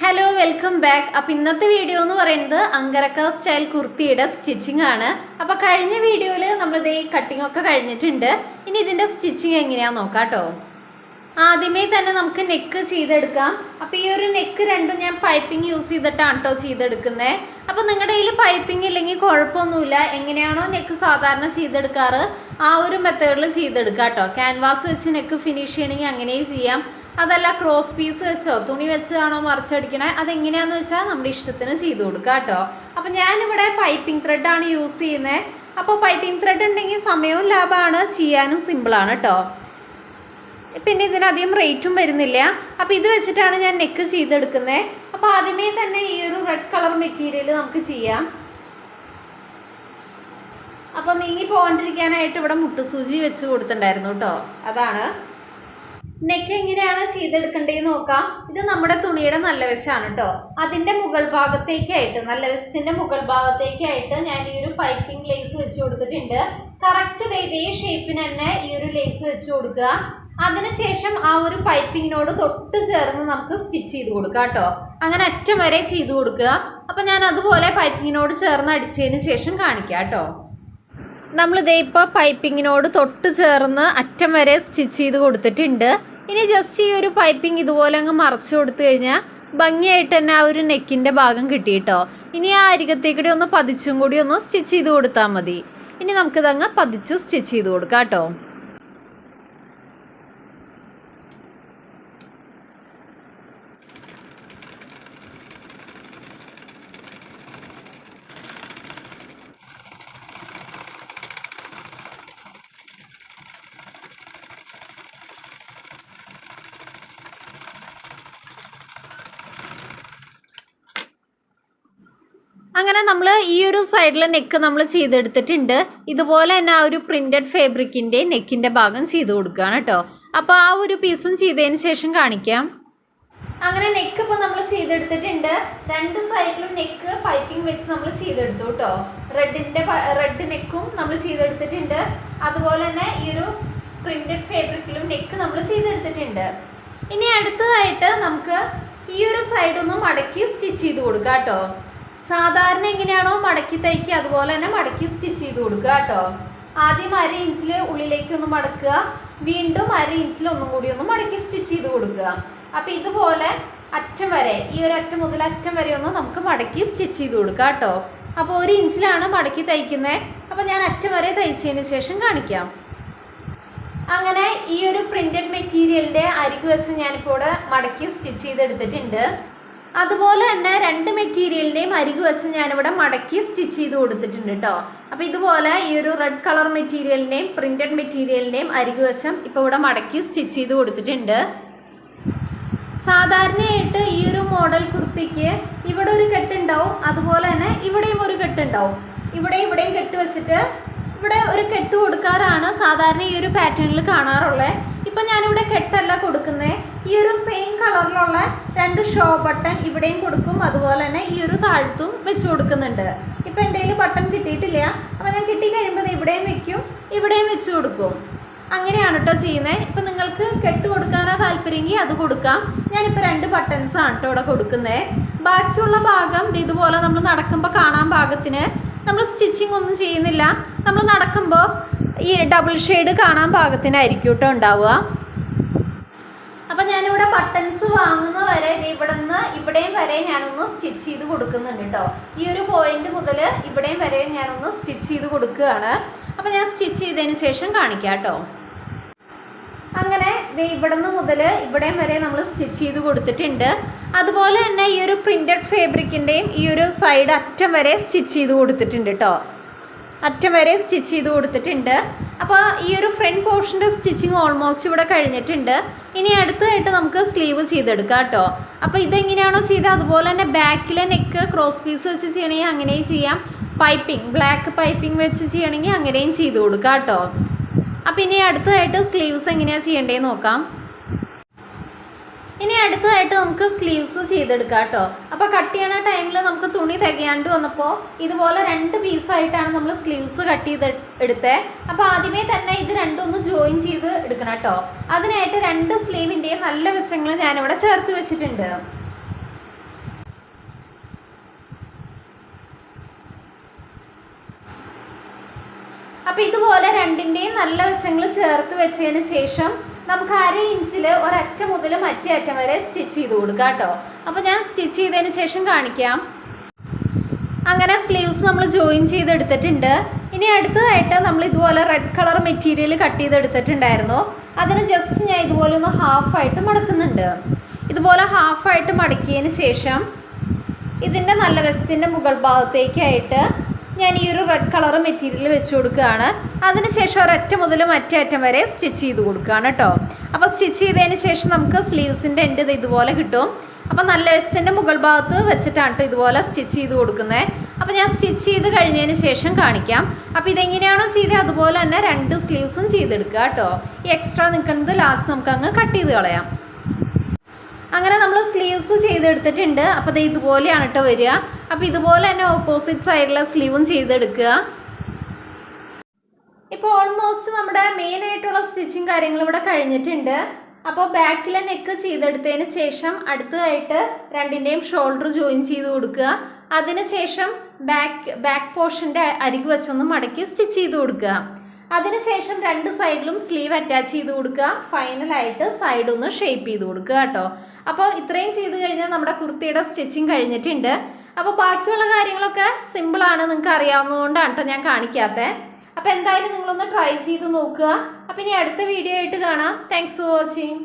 Hello welcome back. അപ്പോൾ ഇന്നത്തെ video എന്ന് പറയുന്നത് അങ്കരക്ക സ്റ്റൈൽ കുർത്തിയുടെ സ്റ്റിച്ചിങ് ആണ്. അപ്പോൾ കഴിഞ്ഞ വീഡിയോയിൽ നമ്മളിത് കട്ടിംഗ് ഒക്കെ കഴിഞ്ഞിട്ടുണ്ട്. ഇനി ഇതിൻ്റെ സ്റ്റിച്ചിങ് എങ്ങനെയാണെന്ന് നോക്കാം കേട്ടോ. ആദ്യമേ തന്നെ നമുക്ക് നെക്ക് ചെയ്തെടുക്കാം. അപ്പോൾ ഈ ഒരു നെക്ക് രണ്ടും ഞാൻ പൈപ്പിംഗ് യൂസ് ചെയ്തിട്ടാണ് കേട്ടോ ചെയ്തെടുക്കുന്നത്. അപ്പോൾ നിങ്ങളുടെ കയ്യിൽ പൈപ്പിംഗ് ഇല്ലെങ്കിൽ കുഴപ്പമൊന്നുമില്ല. എങ്ങനെയാണോ നെക്ക് സാധാരണ ചെയ്തെടുക്കാറ് ആ ഒരു മെത്തേഡിൽ ചെയ്തെടുക്കാം കേട്ടോ. ക്യാൻവാസ് വെച്ച് നെക്ക് ഫിനിഷ് ചെയ്യണമെങ്കിൽ അങ്ങനെയും ചെയ്യാം. അതല്ല ക്രോസ് പീസ് വെച്ചോ തുണി വെച്ചാണോ മറിച്ചടിക്കണേ അതെങ്ങനെയാണെന്ന് വെച്ചാൽ നമ്മുടെ ഇഷ്ടത്തിന് ചെയ്ത് കൊടുക്കുക കേട്ടോ. അപ്പോൾ ഞാനിവിടെ പൈപ്പിംഗ് ത്രെഡാണ് യൂസ് ചെയ്യുന്നത്. അപ്പോൾ പൈപ്പിംഗ് ത്രെഡ് ഉണ്ടെങ്കിൽ സമയവും ലാഭമാണ്, ചെയ്യാനും സിമ്പിളാണ് കേട്ടോ. പിന്നെ ഇതിനധികം റേറ്റും വരുന്നില്ല. അപ്പോൾ ഇത് വെച്ചിട്ടാണ് ഞാൻ നെക്ക് ചെയ്തെടുക്കുന്നത്. അപ്പോൾ ആദ്യമേ തന്നെ ഈ ഒരു റെഡ് കളർ മെറ്റീരിയൽ നമുക്ക് ചെയ്യാം. അപ്പോൾ നീങ്ങി പോകാണ്ടിരിക്കാനായിട്ട് ഇവിടെ മുട്ടുസൂചി വെച്ച് കൊടുത്തിട്ടുണ്ടായിരുന്നു കേട്ടോ. അതാണ് നെക്ക് എങ്ങനെയാണ് ചെയ്തെടുക്കേണ്ടതെന്ന് നോക്കാം. ഇത് നമ്മുടെ തുണിയുടെ നല്ല വശമാണ് കേട്ടോ. അതിൻ്റെ മുകൾ ഭാഗത്തേക്കായിട്ട് നല്ല വശത്തിൻ്റെ മുകൾ ഭാഗത്തേക്കായിട്ട് ഞാൻ ഈ ഒരു പൈപ്പിംഗ് ലേസ് വെച്ച് കൊടുത്തിട്ടുണ്ട്. കറക്റ്റ് ഇതേ ഷേപ്പിന് തന്നെ ഈ ഒരു ലേസ് വെച്ച് കൊടുക്കുക. അതിനുശേഷം ആ ഒരു പൈപ്പിങ്ങിനോട് തൊട്ട് ചേർന്ന് നമുക്ക് സ്റ്റിച്ച് ചെയ്ത് കൊടുക്കുക കേട്ടോ. അങ്ങനെ അറ്റം വരെ ചെയ്ത് കൊടുക്കുക. അപ്പം ഞാൻ അതുപോലെ പൈപ്പിങ്ങിനോട് ചേർന്ന് അടിച്ചതിന് ശേഷം കാണിക്കാം കേട്ടോ. നമ്മളിതേ ഇപ്പോൾ പൈപ്പിങ്ങിനോട് തൊട്ട് ചേർന്ന് അറ്റം വരെ സ്റ്റിച്ച് ചെയ്ത് കൊടുത്തിട്ടുണ്ട്. ഇനി ജസ്റ്റ് ഈ ഒരു പൈപ്പിംഗ് ഇതുപോലെ അങ്ങ് മറച്ചു കൊടുത്തു കഴിഞ്ഞാൽ ഭംഗിയായിട്ട് തന്നെ ആ ഒരു നെക്കിൻ്റെ ഭാഗം കിട്ടി കേട്ടോ. ഇനി ആ അരികത്തേക്കൂടി ഒന്ന് പതിച്ചും കൂടി ഒന്ന് സ്റ്റിച്ച് ചെയ്ത് കൊടുത്താൽ മതി. ഇനി നമുക്കിതങ്ങ് പതിച്ച് സ്റ്റിച്ച് ചെയ്ത് കൊടുക്കാം കേട്ടോ. അങ്ങനെ നമ്മൾ ഈ ഒരു സൈഡിലെ നെക്ക് നമ്മൾ ചെയ്തെടുത്തിട്ടുണ്ട്. ഇതുപോലെ തന്നെ ആ ഒരു പ്രിൻറ്റഡ് ഫാബ്രിക്കിൻ്റെ നെക്കിൻ്റെ ഭാഗം ചെയ്ത് കൊടുക്കുകയാണ് കേട്ടോ. അപ്പോൾ ആ ഒരു പീസും ചെയ്തതിന് ശേഷം കാണിക്കാം. അങ്ങനെ നെക്ക് ഇപ്പോൾ നമ്മൾ ചെയ്തെടുത്തിട്ടുണ്ട്. രണ്ട് സൈഡിലും നെക്ക് പൈപ്പിംഗ് വെച്ച് നമ്മൾ ചെയ്തെടുത്തു കേട്ടോ. റെഡ് നെക്കും നമ്മൾ ചെയ്തെടുത്തിട്ടുണ്ട്. അതുപോലെ തന്നെ ഈ ഒരു പ്രിൻറ്റഡ് ഫാബ്രിക്കിലും നെക്ക് നമ്മൾ ചെയ്തെടുത്തിട്ടുണ്ട്. ഇനി അടുത്തതായിട്ട് നമുക്ക് ഈ ഒരു സൈഡൊന്ന് മടക്കി സ്റ്റിച്ച് ചെയ്ത് കൊടുക്കാം കേട്ടോ. സാധാരണ എങ്ങനെയാണോ മടക്കി തയ്ക്കുക അതുപോലെ തന്നെ മടക്കി സ്റ്റിച്ച് ചെയ്ത് കൊടുക്കുക കേട്ടോ. ആദ്യം 1/2 ഇഞ്ചിൽ ഉള്ളിലേക്ക് ഒന്ന് മടക്കുക, വീണ്ടും 1/2 ഇഞ്ചിൽ ഒന്നും കൂടി ഒന്ന് മടക്കി സ്റ്റിച്ച് ചെയ്ത് കൊടുക്കുക. അപ്പോൾ ഇതുപോലെ അറ്റം വരെ ഈ ഒരു അറ്റം മുതൽ അറ്റം വരെ ഒന്ന് നമുക്ക് മടക്കി സ്റ്റിച്ച് ചെയ്ത് കൊടുക്കാം കേട്ടോ. അപ്പോൾ 1 ഇഞ്ചിലാണ് മടക്കി തയ്ക്കുന്നത്. അപ്പോൾ ഞാൻ അറ്റം വരെ തയ്ച്ചതിന് ശേഷം കാണിക്കാം. അങ്ങനെ ഈ ഒരു പ്രിൻറ്റഡ് മെറ്റീരിയലിൻ്റെ അരികുവശം ഞാനിപ്പോൾ ഇവിടെ മടക്കി സ്റ്റിച്ച് ചെയ്തെടുത്തിട്ടുണ്ട്. അതുപോലെ തന്നെ രണ്ട് മെറ്റീരിയലിൻ്റെയും അരികുവശം ഞാനിവിടെ മടക്കി സ്റ്റിച്ച് ചെയ്ത് കൊടുത്തിട്ടുണ്ട് കേട്ടോ. അപ്പോൾ ഇതുപോലെ ഈ ഒരു റെഡ് കളർ മെറ്റീരിയലിൻ്റെയും പ്രിൻറ്റഡ് മെറ്റീരിയലിൻ്റെയും അരികുവശം ഇപ്പോൾ ഇവിടെ മടക്കി സ്റ്റിച്ച് ചെയ്ത് കൊടുത്തിട്ടുണ്ട്. സാധാരണയായിട്ട് ഈ ഒരു മോഡൽ കുർത്തിക്ക് ഇവിടെ ഒരു കെട്ടുണ്ടാവും, അതുപോലെ തന്നെ ഇവിടെയും ഒരു കെട്ടുണ്ടാവും. ഇവിടെയും കെട്ട് വെച്ചിട്ട് ഇവിടെ ഒരു കെട്ട് കൊടുക്കാറാണ് സാധാരണ ഈ ഒരു പാറ്റേണിൽ കാണാറുള്ളത്. ഇപ്പം ഞാനിവിടെ കെട്ടല്ല കൊടുക്കുന്നത്. ഈ ഒരു സെയിം കളറിലുള്ള 2 ഷോ ബട്ടൺ ഇവിടെയും കൊടുക്കും, അതുപോലെ തന്നെ ഈ ഒരു താഴത്തും വെച്ച് കൊടുക്കുന്നുണ്ട്. ഇപ്പം എൻ്റെ കയ്യിൽ ബട്ടൺ കിട്ടിയിട്ടില്ല. അപ്പോൾ ഞാൻ കിട്ടിക്കഴിയുമ്പോൾ ഇവിടെയും വെക്കും, ഇവിടെയും വെച്ച് കൊടുക്കും. അങ്ങനെയാണ് കേട്ടോ ചെയ്യുന്നത്. ഇപ്പം നിങ്ങൾക്ക് കെട്ട് കൊടുക്കാനാണ് താല്പര്യമെങ്കിൽ അത് കൊടുക്കാം. ഞാനിപ്പോൾ 2 ബട്ടൺസാണ് കേട്ടോ ഇവിടെ കൊടുക്കുന്നത്. ബാക്കിയുള്ള ഭാഗം ഇതുപോലെ നമ്മൾ നടക്കുമ്പോൾ കാണാൻ പാകത്തിന് നമ്മൾ സ്റ്റിച്ചിങ് ഒന്നും ചെയ്യുന്നില്ല. നമ്മൾ നടക്കുമ്പോൾ ഈ ഡബിൾ ഷെയ്ഡ് കാണാൻ പാകത്തിനായിരിക്കും കേട്ടോ ഉണ്ടാവുക. അപ്പം ഞാനിവിടെ ബട്ടൺസ് വാങ്ങുന്ന വരെ ഇവിടെയും വരെ ഞാനൊന്ന് സ്റ്റിച്ച് ചെയ്ത് കൊടുക്കുന്നുണ്ട് കേട്ടോ. ഈ ഒരു പോയിന്റ് മുതൽ ഇവിടെയും വരെ ഞാനൊന്ന് സ്റ്റിച്ച് ചെയ്ത് കൊടുക്കുകയാണ്. അപ്പം ഞാൻ സ്റ്റിച്ച് ചെയ്തതിന് ശേഷം കാണിക്കാം കേട്ടോ. അങ്ങനെ ഇവിടുന്ന് മുതൽ ഇവിടെയും വരെ നമ്മൾ സ്റ്റിച്ച് ചെയ്ത് കൊടുത്തിട്ടുണ്ട്. അതുപോലെ തന്നെ ഈ ഒരു പ്രിൻറ്റഡ് ഫാബ്രിക്കിൻ്റെയും ഈ ഒരു സൈഡ് അറ്റം വരെ സ്റ്റിച്ച് ചെയ്ത് കൊടുത്തിട്ടുണ്ട് കേട്ടോ. അറ്റം വരെ സ്റ്റിച്ച് ചെയ്ത് കൊടുത്തിട്ടുണ്ട്. അപ്പോൾ ഈ ഒരു ഫ്രണ്ട് പോർഷൻ്റെ സ്റ്റിച്ചിങ് ഓൾമോസ്റ്റ് ഇവിടെ കഴിഞ്ഞിട്ടുണ്ട്. ഇനി അടുത്തതായിട്ട് നമുക്ക് സ്ലീവ് ചെയ്തെടുക്കാം കേട്ടോ. അപ്പോൾ ഇതെങ്ങനെയാണോ ചെയ്തത് അതുപോലെ തന്നെ ബാക്കിലെ നെക്ക് ക്രോസ് പീസ് വെച്ച് ചെയ്യണമെങ്കിൽ അങ്ങനെയും ചെയ്യാം. ബ്ലാക്ക് പൈപ്പിംഗ് വെച്ച് ചെയ്യണമെങ്കിൽ അങ്ങനെയും ചെയ്ത് കൊടുക്കാം കേട്ടോ. അപ്പോൾ ഇനി അടുത്തതായിട്ട് സ്ലീവ്സ് എങ്ങനെയാണ് ചെയ്യേണ്ടതെന്ന് നോക്കാം. ഇനി അടുത്തതായിട്ട് നമുക്ക് സ്ലീവ്സ് ചെയ്തെടുക്കാം കേട്ടോ. അപ്പോൾ കട്ട് ചെയ്യണ ടൈമിൽ നമുക്ക് തുണി തികയാണ്ട് വന്നപ്പോൾ ഇതുപോലെ 2 പീസായിട്ടാണ് നമ്മൾ സ്ലീവ്സ് കട്ട് ചെയ്ത് എടുത്തത്. അപ്പോൾ ആദ്യമേ തന്നെ ഇത് രണ്ടും ഒന്ന് ജോയിൻ ചെയ്ത് എടുക്കണം കേട്ടോ. അതിനായിട്ട് 2 സ്ലീവിൻ്റെയും നല്ല വശങ്ങൾ ഞാനിവിടെ ചേർത്ത് വെച്ചിട്ടുണ്ട്. അപ്പോൾ ഇതുപോലെ രണ്ടിൻ്റെയും നല്ല വശങ്ങൾ ചേർത്ത് വെച്ചതിന് ശേഷം നമുക്ക് 1/2 ഇഞ്ചിൽ ഒരറ്റം മുതൽ മറ്റേ അറ്റം വരെ സ്റ്റിച്ച് ചെയ്ത് കൊടുക്കാം കേട്ടോ. അപ്പോൾ ഞാൻ സ്റ്റിച്ച് ചെയ്തതിന് ശേഷം കാണിക്കാം. അങ്ങനെ സ്ലീവ്സ് നമ്മൾ ജോയിൻ ചെയ്തെടുത്തിട്ടുണ്ട്. ഇനി അടുത്തതായിട്ട് നമ്മൾ ഇതുപോലെ റെഡ് കളർ മെറ്റീരിയൽ കട്ട് ചെയ്തെടുത്തിട്ടുണ്ടായിരുന്നു. അതിന് ജസ്റ്റ് ഞാൻ ഇതുപോലെ ഒന്ന് ഹാഫായിട്ട് മടക്കുന്നുണ്ട്. ഇതുപോലെ ഹാഫായിട്ട് മടക്കിയതിന് ശേഷം ഇതിൻ്റെ നല്ല വശത്തിൻ്റെ മുകൾ ഭാഗത്തേക്കായിട്ട് ഞാൻ ഈ ഒരു റെഡ് കളർ മെറ്റീരിയൽ വെച്ച് കൊടുക്കുകയാണ്. അതിനുശേഷം ഒരറ്റ മുതൽ മറ്റേ അറ്റം വരെ സ്റ്റിച്ച് ചെയ്ത് കൊടുക്കുകയാണ് കേട്ടോ. അപ്പോൾ സ്റ്റിച്ച് ചെയ്തതിന് ശേഷം നമുക്ക് സ്ലീവ്സിൻ്റെ എൻ്റെ ഇതുപോലെ കിട്ടും. അപ്പോൾ നല്ല വശത്തിൻ്റെ മുകൾ ഭാഗത്ത് വെച്ചിട്ടാണ് കേട്ടോ ഇതുപോലെ സ്റ്റിച്ച് ചെയ്ത് കൊടുക്കുന്നത്. അപ്പോൾ ഞാൻ സ്റ്റിച്ച് ചെയ്ത് കഴിഞ്ഞതിന് ശേഷം കാണിക്കാം. അപ്പോൾ ഇതെങ്ങനെയാണോ ചെയ്തത് അതുപോലെ തന്നെ 2 സ്ലീവ്സും ചെയ്തെടുക്കുക കേട്ടോ. ഈ എക്സ്ട്രാ നിൽക്കുന്നത് ലാസ്റ്റ് നമുക്ക് അങ്ങ് കട്ട് ചെയ്ത് കളയാം. അങ്ങനെ നമ്മൾ സ്ലീവ്സ് ചെയ്തെടുത്തിട്ടുണ്ട്. അപ്പോൾ ഇത് ഇതുപോലെയാണ് കേട്ടോ വരിക. അപ്പോൾ ഇതുപോലെ തന്നെ ഓപ്പോസിറ്റ് സൈഡിലെ സ്ലീവും ചെയ്തെടുക്കുക. ഇപ്പോൾ ഓൾമോസ്റ്റ് നമ്മുടെ മെയിനായിട്ടുള്ള സ്റ്റിച്ചിങ് കാര്യങ്ങൾ ഇവിടെ കഴിഞ്ഞിട്ടുണ്ട്. അപ്പോൾ ബാക്കിലെ നെക്ക് ചെയ്തെടുത്തതിന് ശേഷം അടുത്തതായിട്ട് രണ്ടിൻ്റെയും ഷോൾഡർ ജോയിൻ ചെയ്ത് കൊടുക്കുക. അതിനുശേഷം ബാക്ക് പോർഷൻ്റെ അരികു വശമൊന്ന് മടക്കി സ്റ്റിച്ച് ചെയ്ത് കൊടുക്കുക. അതിനുശേഷം 2 സൈഡിലും സ്ലീവ് അറ്റാച്ച് ചെയ്ത് കൊടുക്കുക. ഫൈനലായിട്ട് സൈഡ് ഒന്ന് ഷേപ്പ് ചെയ്ത് കൊടുക്കുക കേട്ടോ. അപ്പോൾ ഇത്രയും ചെയ്ത് കഴിഞ്ഞാൽ നമ്മുടെ കുർത്തിയുടെ സ്റ്റിച്ചിങ് കഴിഞ്ഞിട്ടുണ്ട്. അപ്പോൾ ബാക്കിയുള്ള കാര്യങ്ങളൊക്കെ സിമ്പിളാണ്, നിങ്ങൾക്ക് അറിയാവുന്നതുകൊണ്ടാണ് കേട്ടോ ഞാൻ കാണിക്കാത്തത്. അപ്പോൾ എന്തായാലും നിങ്ങളൊന്ന് ട്രൈ ചെയ്ത് നോക്കുക. അപ്പോൾ ഇനി അടുത്ത വീഡിയോ ആയിട്ട് കാണാം. Thanks for watching.